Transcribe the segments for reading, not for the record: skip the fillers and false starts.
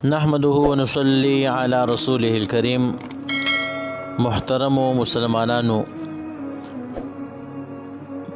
नहमदुहु व नुसल्ली अला रसूलिहिल करीम। मुहतरम मुसलमानों,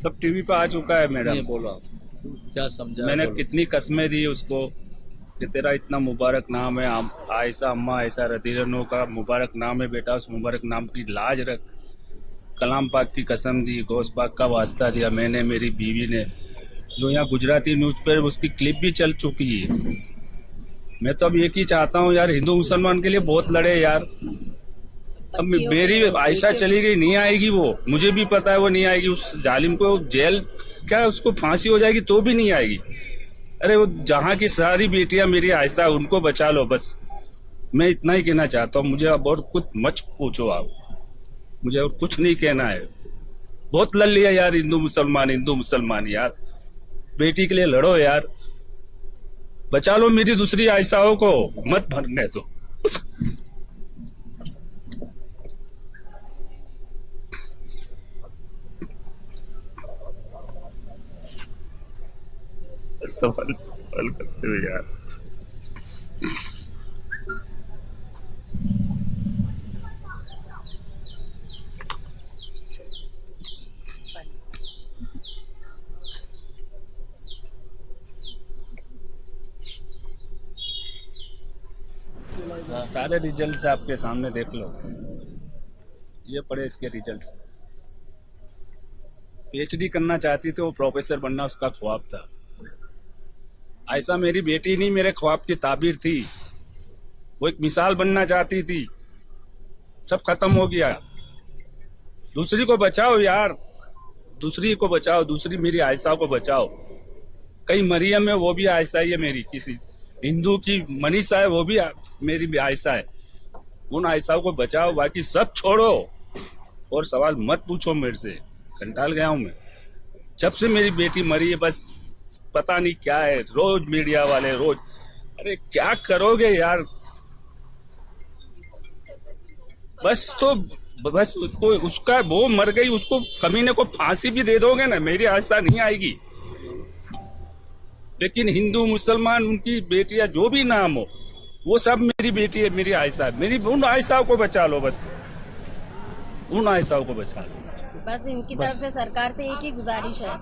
सब टीवी पे आ चुका है मैडम। बोलो क्या समझा? मैंने कितनी कस्में दी उसको कि तेरा इतना मुबारक नाम है, आयशा अम्मा आयशा रदीनो का मुबारक नाम है बेटा, उस मुबारक नाम की लाज रख। कलाम पाक की कसम दी, गौस पाक का वास्ता दिया मैंने, मेरी बीवी ने, जो यहाँ गुजराती न्यूज़ पर उसकी क्लिप भी चल चुकी है। मैं तो अब एक ही चाहता हूँ यार, हिंदू मुसलमान के लिए बहुत लड़े यार। अब मेरी आयशा चली गई, नहीं आएगी वो, मुझे भी पता है वो नहीं आएगी। उस जालिम को जेल क्या उसको फांसी हो जाएगी तो भी नहीं आएगी। अरे वो जहाँ की सारी बेटियां मेरी आयशा, उनको बचा लो बस। मैं इतना ही कहना चाहता हूँ, मुझे अब और कुछ मत पूछो आप, मुझे और कुछ नहीं कहना है। बहुत लड़ लिया यार हिंदू मुसलमान यार, बेटी के लिए लड़ो यार, बचा लो मेरी दूसरी आयशाओं को, मत भरने दो। सवाल करते हुए यार, सारे रिजल्ट्स आपके सामने देख लो, ये पढ़े इसके रिजल्ट्स। पीएचडी करना चाहती थी वो, प्रोफेसर बनना उसका ख्वाब था। आयशा मेरी बेटी नहीं, मेरे ख्वाब की ताबीर थी। वो एक मिसाल बनना चाहती थी, सब खत्म हो गया। दूसरी को बचाओ यार, दूसरी को बचाओ, दूसरी मेरी आयशा को बचाओ। कई मरियम है, वो भी आयशा ही है मेरी। किसी हिंदू की मनीषा है, वो भी मेरी भी आयशा है। उन आयशाओं को बचाओ, बाकी सब छोड़ो और सवाल मत पूछो मेरे से। कंटाल गया हूं मैं, जब से मेरी बेटी मरी है बस पता नहीं क्या है। रोज मीडिया वाले रोज, अरे क्या करोगे यार, बस तो बस उसको, उसका वो मर गई, उसको कमीने को फांसी भी दे दोगे ना, मेरी आयशा नहीं आएगी। लेकिन हिंदू मुसलमान उनकी बेटियां जो भी नाम हो, वो सब मेरी बेटी है, मेरी आयशा है। मेरी उन आयशाओं को बचा लो बस, उन आयशाओं को बचा लो बस। इनकी तरफ से सरकार से एक ही गुजारिश है,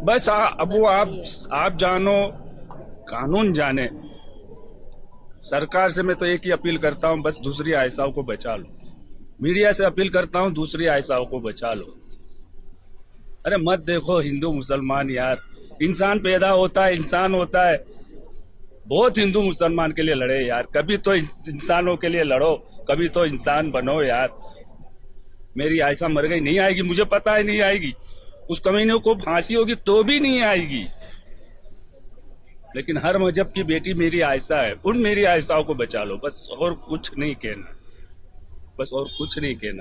बस अब वो आप जानो, कानून जाने। सरकार से मैं तो एक ही अपील करता हूँ, बस दूसरी आयशाओं को बचा लो। मीडिया से अपील करता हूँ, दूसरी आयशाओं को बचा लो। अरे मत देखो हिंदू मुसलमान यार, इंसान पैदा होता है, इंसान होता है। बहुत हिंदू मुसलमान के लिए लड़े यार, कभी तो इंसानों के लिए लड़ो, कभी तो इंसान बनो यार। मेरी आयशा मर गई, नहीं आएगी, मुझे पता है नहीं आएगी। उस कमीने को फांसी होगी तो भी नहीं आएगी। लेकिन हर मजहब की बेटी मेरी आयशा है, उन मेरी आयशाओं को बचा लो बस, और कुछ नहीं कहना, बस और कुछ नहीं कहना।